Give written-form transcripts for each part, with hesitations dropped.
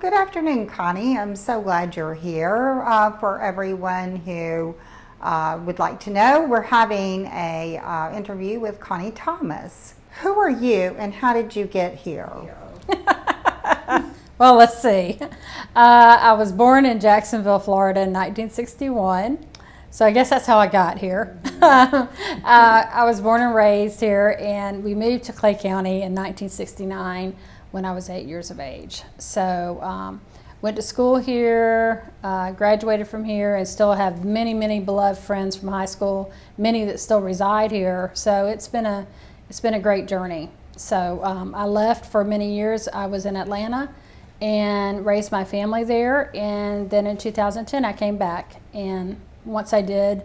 Good afternoon, Connie. I'm so glad you're here. For everyone who would like to know, we're having a interview with Connie Thomas. Who are you and how did you get here? Well, let's see. I was born in Jacksonville, Florida in 1961. So I guess that's how I got here. I was born and raised here, and we moved to Clay County in 1969 when I was 8 years of age. So went to school here, graduated from here, and still have many, many beloved friends from high school, many that still reside here. So it's been a great journey. So I left for many years. I was in Atlanta and raised my family there, and then in 2010 I came back, and once I did,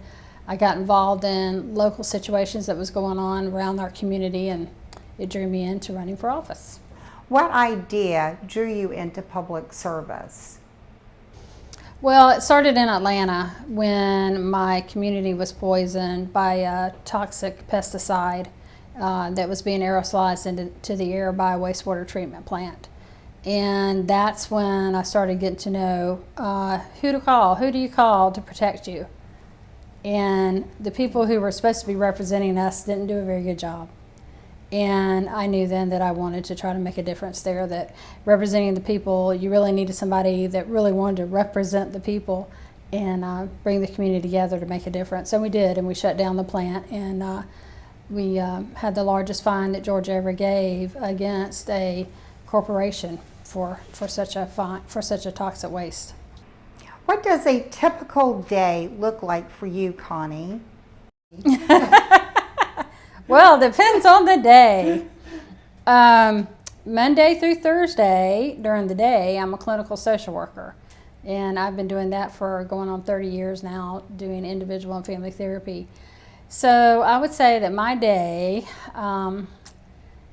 I got involved in local situations that was going on around our community, and it drew me into running for office. What idea drew you into public service? Well, it started in Atlanta when my community was poisoned by a toxic pesticide that was being aerosolized into the air by a wastewater treatment plant. And that's when I started getting to know who to call, who do you call to protect you? And the people who were supposed to be representing us didn't do a very good job. And I knew then that I wanted to try to make a difference there, that representing the people, you really needed somebody that really wanted to represent the people and bring the community together to make a difference. And we did, and we shut down the plant, and we had the largest fine that Georgia ever gave against a corporation for such a toxic waste. What does a typical day look like for you, Connie? Well, it depends on the day. Monday through Thursday, during the day, I'm a clinical social worker. And I've been doing that for going on 30 years now, doing individual and family therapy. So I would say that my day, I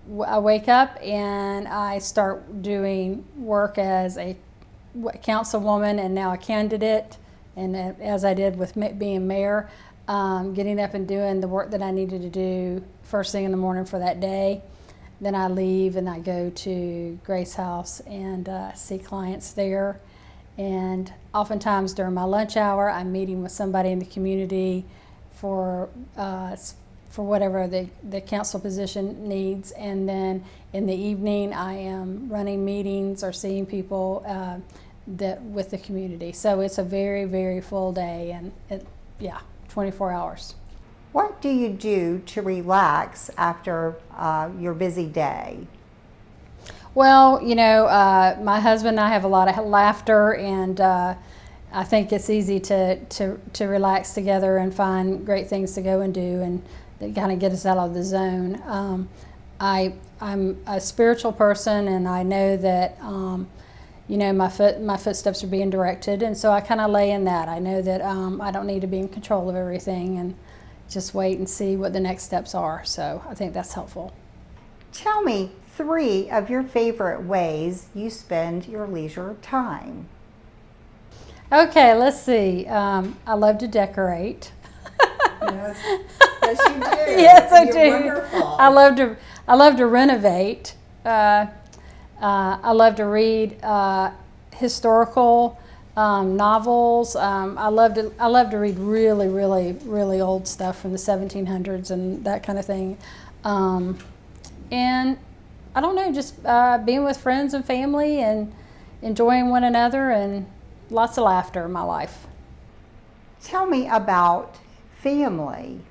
wake up and I start doing work as a councilwoman and now a candidate, and as I did with being mayor, getting up and doing the work that I needed to do first thing in the morning for that day. Then I leave and I go to Grace House and see clients there. And oftentimes during my lunch hour, I'm meeting with somebody in the community for whatever the council position needs. And then in the evening, I am running meetings or seeing people with the community. So it's a very, very full day, and 24 hours. What do you do to relax after your busy day? Well, my husband and I have a lot of laughter, and I think it's easy to relax together and find great things to go and do, and that kind of get us out of the zone. I'm a spiritual person, and I know that my footsteps are being directed, and so I kind of lay in that. I know that I don't need to be in control of everything, and just wait and see what the next steps are. So I think that's helpful. Tell me 3 of your favorite ways you spend your leisure time. Okay, let's see. I love to decorate. Yes, you do. Yes, I You're do. Wonderful. I love to renovate. I love to read historical novels. I love to read really, really, really old stuff from the 1700s and that kind of thing. And I don't know, just being with friends and family and enjoying one another, and lots of laughter in my life. Tell me about family.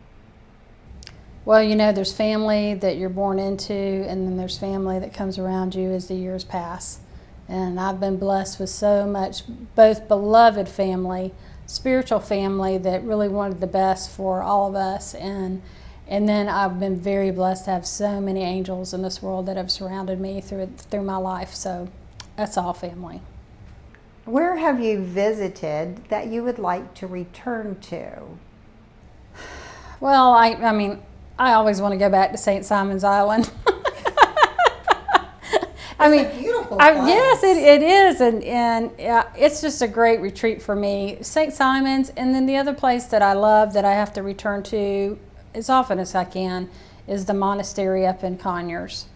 Well, there's family that you're born into, and then there's family that comes around you as the years pass. And I've been blessed with so much, both beloved family, spiritual family that really wanted the best for all of us. And then I've been very blessed to have so many angels in this world that have surrounded me through my life. So that's all family. Where have you visited that you would like to return to? Well, I always want to go back to St. Simon's Island. It's a beautiful place. Yes, it is, and it's just a great retreat for me. St. Simon's, and then the other place that I love that I have to return to as often as I can is the monastery up in Conyers.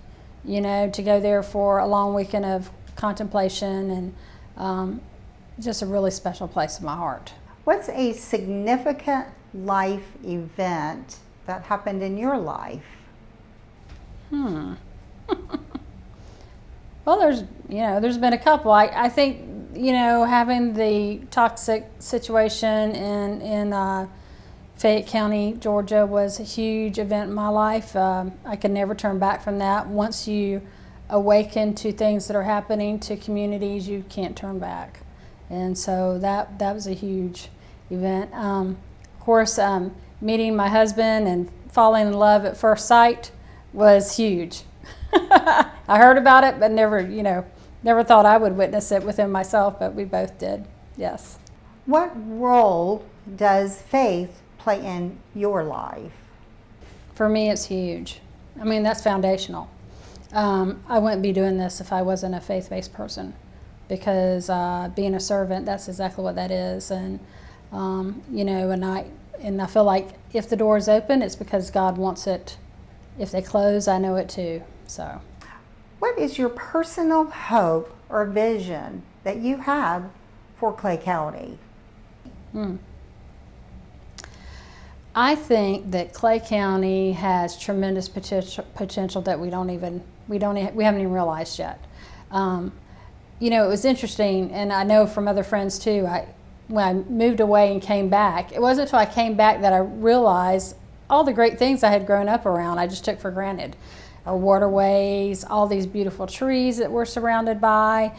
To go there for a long weekend of contemplation just a really special place in my heart. What's a significant life event that happened in your life? Well, there's been a couple. I think, having the toxic situation in Fayette County, Georgia, was a huge event in my life. I could never turn back from that. Once you awaken to things that are happening to communities, you can't turn back. And so that was a huge event. Of course, meeting my husband and falling in love at first sight was huge. I heard about it, but never thought I would witness it within myself, but we both did. Yes. What role does faith play in your life? For me, it's huge. I mean, that's foundational. I wouldn't be doing this if I wasn't a faith-based person, because being a servant, that's exactly what that is. And and I feel like if the door is open, it's because God wants it. If they close, I know it too. So, what is your personal hope or vision that you have for Clay County? I think that Clay County has tremendous potential that we haven't even realized yet. It was interesting, and I know from other friends too. When I moved away and came back, it wasn't until I came back that I realized all the great things I had grown up around, I just took for granted. Our waterways, all these beautiful trees that we're surrounded by,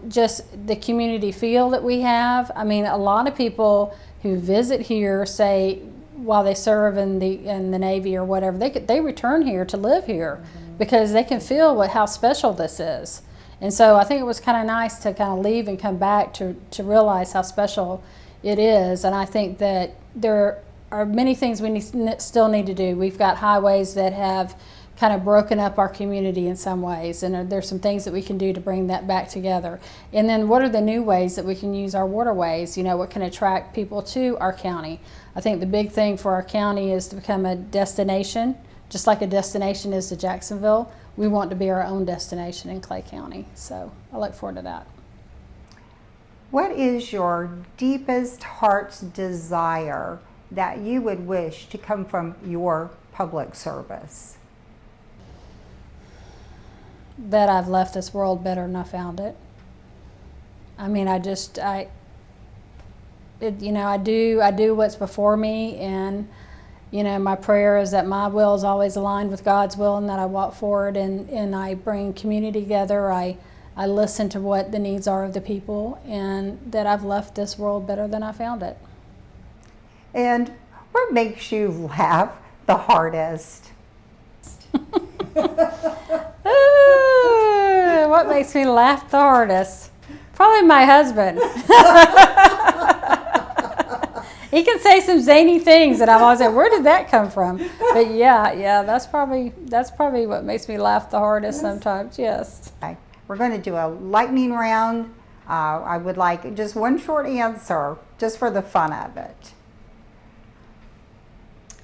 just the community feel that we have. I mean, a lot of people who visit here say while they serve in the Navy or whatever, they return here to live here because they can feel how special this is. And so I think it was kind of nice to kind of leave and come back to realize how special it is. And I think that there are many things we still need to do. We've got highways that have kind of broken up our community in some ways, and there's some things that we can do to bring that back together. And then what are the new ways that we can use our waterways? What can attract people to our county? I think the big thing for our county is to become a destination, just like a destination is to Jacksonville. We want to be our own destination in Clay County, so I look forward to that. What is your deepest heart's desire that you would wish to come from your public service? That I've left this world better than I found it. I mean, I do what's before me, and my prayer is that my will is always aligned with God's will, and that I walk forward and I bring community together. I listen to what the needs are of the people, and that I've left this world better than I found it. And what makes you laugh the hardest? What makes me laugh the hardest? Probably my husband. He can say some zany things and I'm always like, where did that come from? But yeah, that's probably what makes me laugh the hardest sometimes, yes. Okay. We're going to do a lightning round. I would like just one short answer, just for the fun of it.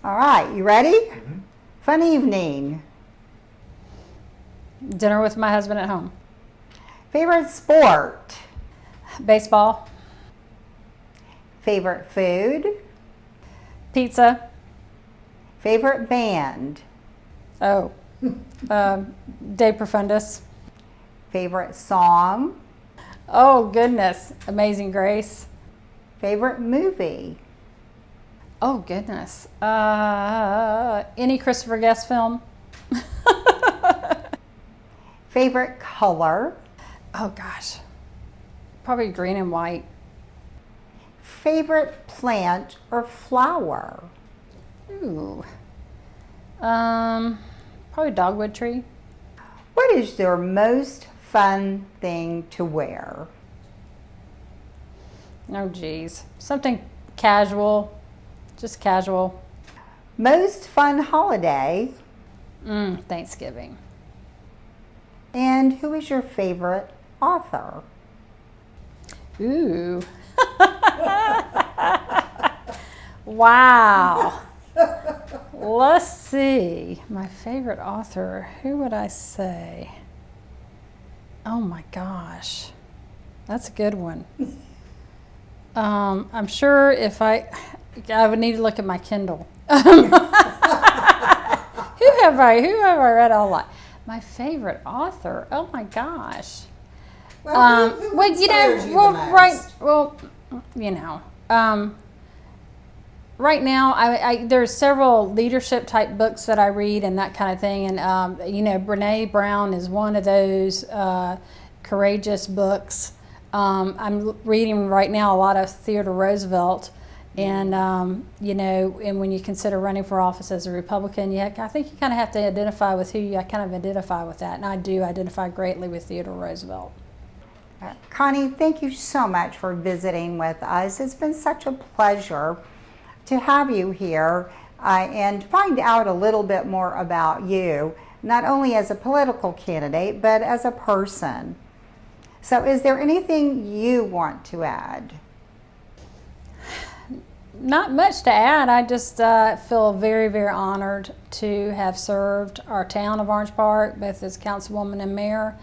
All right, you ready? Mm-hmm. Fun evening. Dinner with my husband at home. Favorite sport? Baseball. Favorite food? Pizza. Favorite band? Oh, De Profundis. Favorite song? Oh, goodness. Amazing Grace. Favorite movie? Oh, goodness. Any Christopher Guest film. Favorite color? Oh, gosh. Probably green and white. Favorite plant or flower? Ooh. Probably dogwood tree. What is your most fun thing to wear? Oh, geez. Something casual. Just casual. Most fun holiday? Thanksgiving. And who is your favorite author? Ooh. Wow. Let's see. My favorite author. Who would I say? Oh my gosh. That's a good one. I'm sure if I would need to look at my Kindle. Who have I read a lot? My favorite author. Oh my gosh. Well, who inspires you the most? Right now, there's several leadership type books that I read and that kind of thing, and Brene Brown is one of those courageous books. I'm reading right now a lot of Theodore Roosevelt, and and when you consider running for office as a Republican, I think you kind of have to identify with who you kind of identify with that, and I do identify greatly with Theodore Roosevelt. Connie, thank you so much for visiting with us. It's been such a pleasure to have you here and find out a little bit more about you, not only as a political candidate, but as a person. So is there anything you want to add? Not much to add. I just feel very, very honored to have served our town of Orange Park, both as councilwoman and mayor.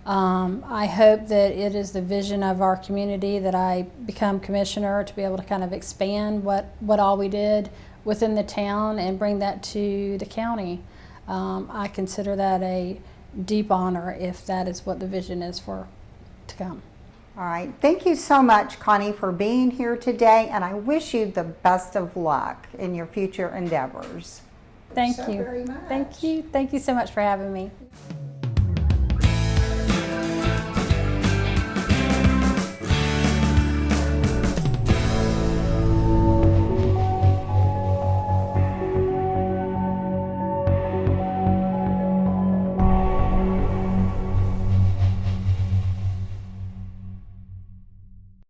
I hope that it is the vision of our community that I become commissioner to be able to kind of expand what all we did within the town and bring that to the county. I consider that a deep honor if that is what the vision is to come. All right. Thank you so much, Connie, for being here today, and I wish you the best of luck in your future endeavors. Thank so you. Very much. Thank you. Thank you so much for having me.